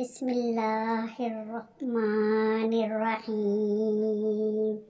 بسم الله الرحمن الرحيم.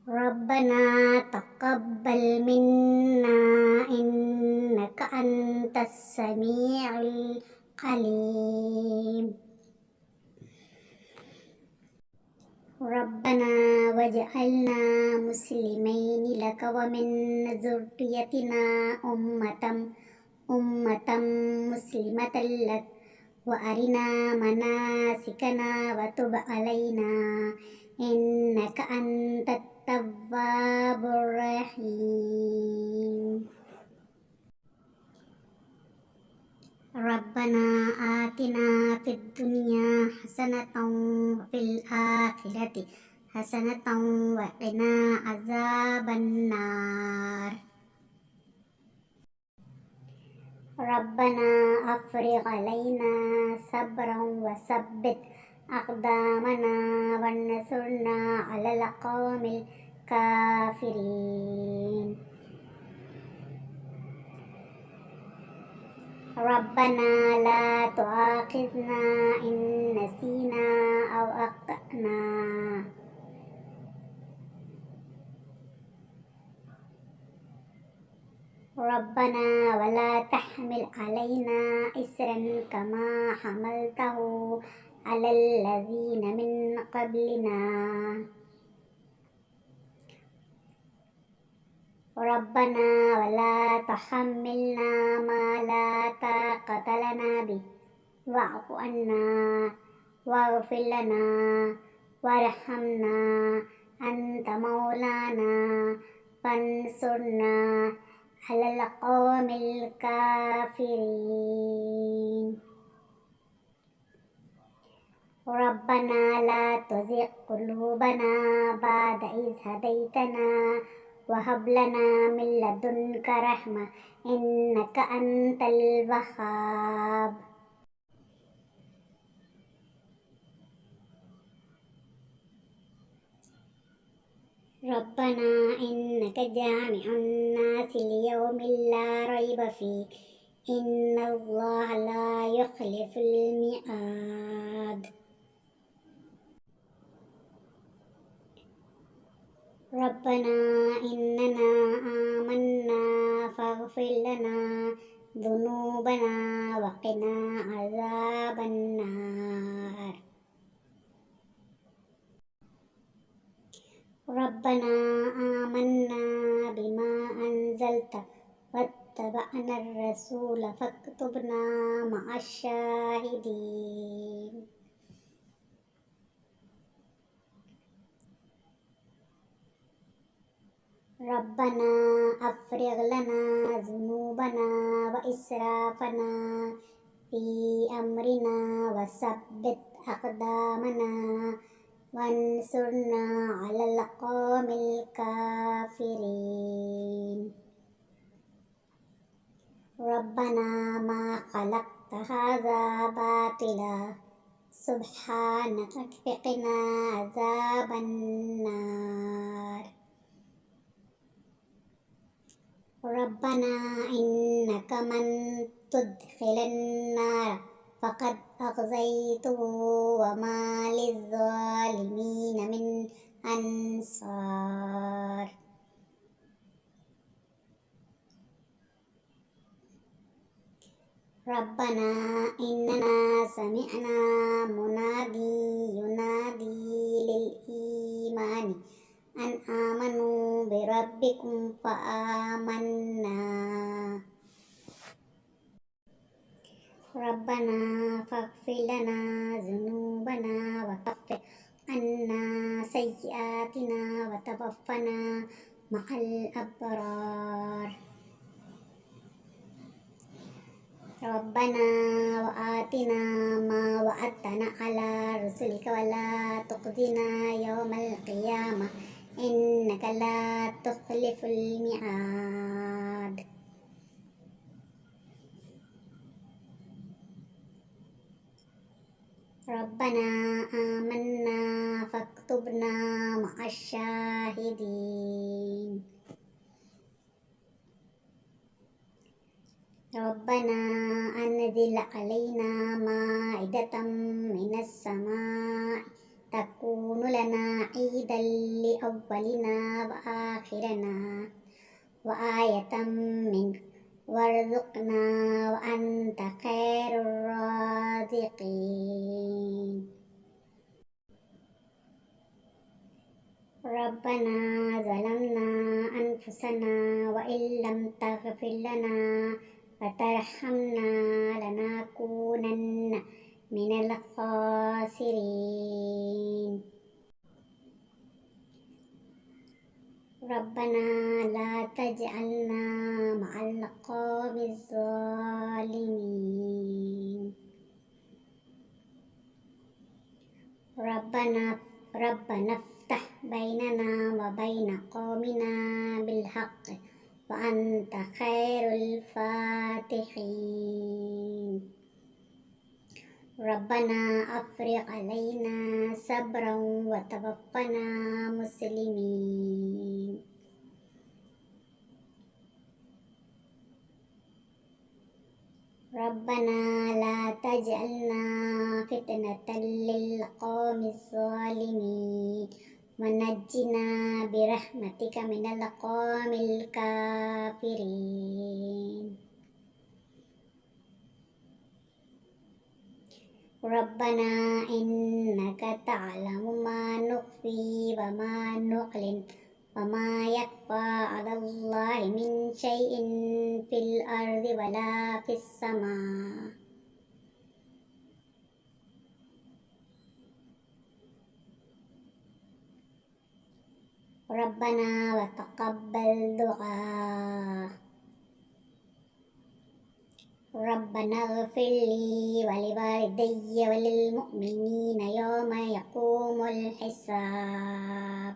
ربنا تقبل منا إنك أنت السميع العليم. ربنا واجعلنا مسلمين لك ومن ذريتنا أمة مسلمة لك وأرنا مناسكنا وتب علينا إنك أنت التواب الرحيم. ربنا آتنا في الدنيا حسنة وفي الآخرة حسنة وقنا عذاب النار. ربنا أفرغ علينا صبرا وثبت أقدامنا وانصرنا على القوم الكافرين. ربنا لا تؤاخذنا إن نسينا أو أخطأنا. ربنا ولا تحمل علينا إسرا كما حملته على الذين من قبلنا. ربنا ولا تحملنا ما لا طاقة لنا به واعف عنا واغفر لنا وارحمنا أنت مولانا فانصرنا على القوم الكافرين. ربنا لا تزغ قلوبنا بعد إذ هديتنا وهب لنا من لدنك رحمة إنك أنت الوهاب. ربنا إنك جامع الناس ليوم لا ريب فيه إن الله لا يخلف الميعاد. ربنا إننا آمنا فاغفر لنا ذنوبنا وقنا عذاب النار. ربنا آمنا بما أنزلت واتبعنا الرسول فاكتبنا مع الشاهدين. ربنا أفرغ لنا ذنوبنا وإسرافنا في أمرنا وثبت أقدامنا وانصرنا على القوم الكافرين. ربنا ما خلقت هذا باطلا سبحانك فقنا عذاب النار. ربنا إنك من تدخل النار فقد أخزيته وما للظالمين من أنصار. ربنا إننا سمعنا منادي ينادي للإيمان أن آمنوا بربكم فآمنا. ربنا فاغفر لنا ذنوبنا وكفر عنا سيئاتنا وتوفنا مع الأبرار. ربنا وآتنا ما وعدتنا على رسلك ولا تخزنا يوم القيامة إنك لا تخلف الميعاد. ربنا آمنا فاكتبنا مع الشاهدين. ربنا ربنا أنزل علينا مائدة من السماء تكون لنا عيدا لأولنا وآخرنا وآية منك وارزقنا وأنت خير الرازقين. ربنا ظلمنا أنفسنا وإن لم تغفر لنا وترحمنا لنكونن من الخاسرين. ربنا لا تجعلنا مع القوم الظالمين. ربنا افتح بيننا وبين قومنا بالحق وأنت خير الفاتحين. ربنا أفرغ علينا صبرا وتوفنا مسلمين. ربنا لا تجعلنا فتنة للقوم الظالمين ونجنا برحمتك من القوم الكافرين. ربنا إنك تعلم ما نخفي وما نعلن وما يخفى على الله من شيء في الأرض ولا في السماء. ربنا وتقبل دعاء. ربنا اغفر لي ولوالدي وللمؤمنين يوم يقوم الحساب.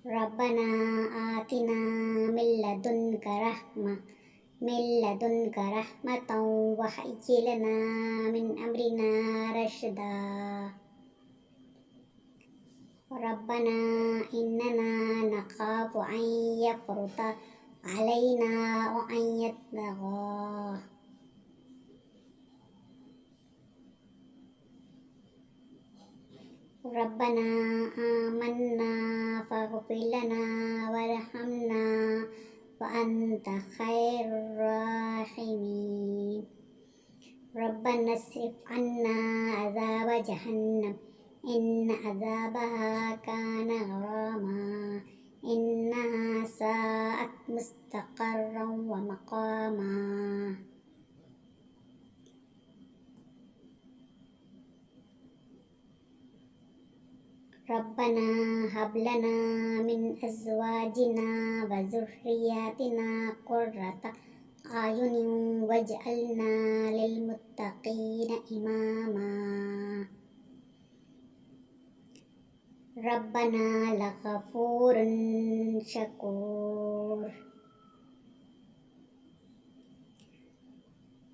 ربنا آتنا من لدنك رحمة وهيئ لنا من أمرنا رشدا. ربنا إننا نخاف أن يفرط علينا وأن يطغى. ربنا آمنا فاغفر لنا وارحمنا وأنت خير الراحمين. ربنا اصرف عنا عذاب جهنم إن عذابها كان غراما إنها ساءت مستقرا ومقاما. ربنا هب لنا من أزواجنا وذرياتنا قرة أعين واجعلنا للمتقين إماما. ربنا لغفور شكور.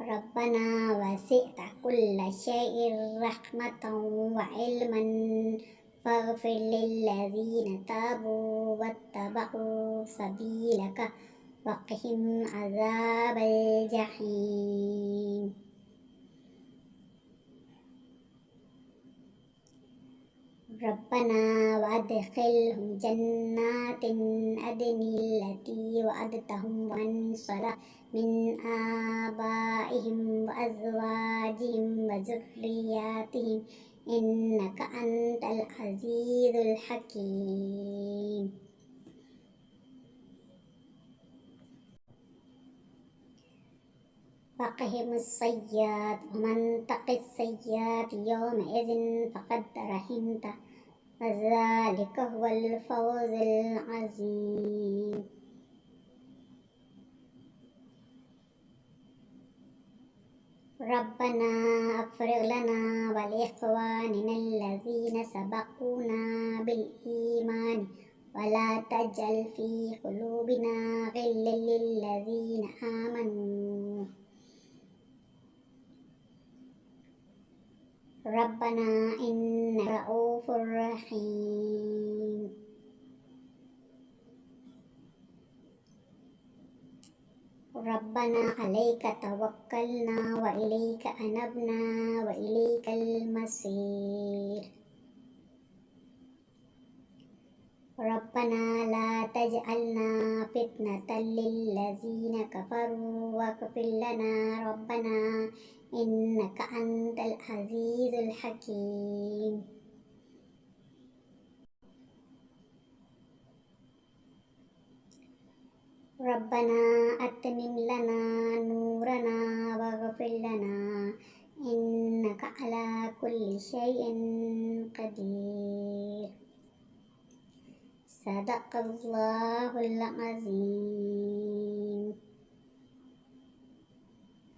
ربنا وسعت كل شيء رحمة وعلما فاغفر للذين تابوا واتبعوا سبيلك وقهم عذاب الجحيم. ربنا وأدخلهم جنات عدن التي وعدتهم ومن صلح من آبائهم وأزواجهم وذرياتهم إنك أنت العزيز الحكيم. وقهم السيئات ومن تق السيئات يومئذ فقد رحمته وذلك هو الفوز العظيم. ربنا أفرغ لنا ولإخواننا الذين سبقونا بالإيمان ولا تجعل في قلوبنا غلا للذين آمنوا. ربنا إنك رؤوف رحيم. ربنا عليك توكلنا وإليك أنبنا وإليك المصير. ربنا لا تجعلنا فتنة للذين كفروا واغفر لنا ربنا إنك أنت العزيز الحكيم. ربنا أتمم لنا نورنا واغفر لنا إنك على كل شيء قدير. صدق الله العظيم.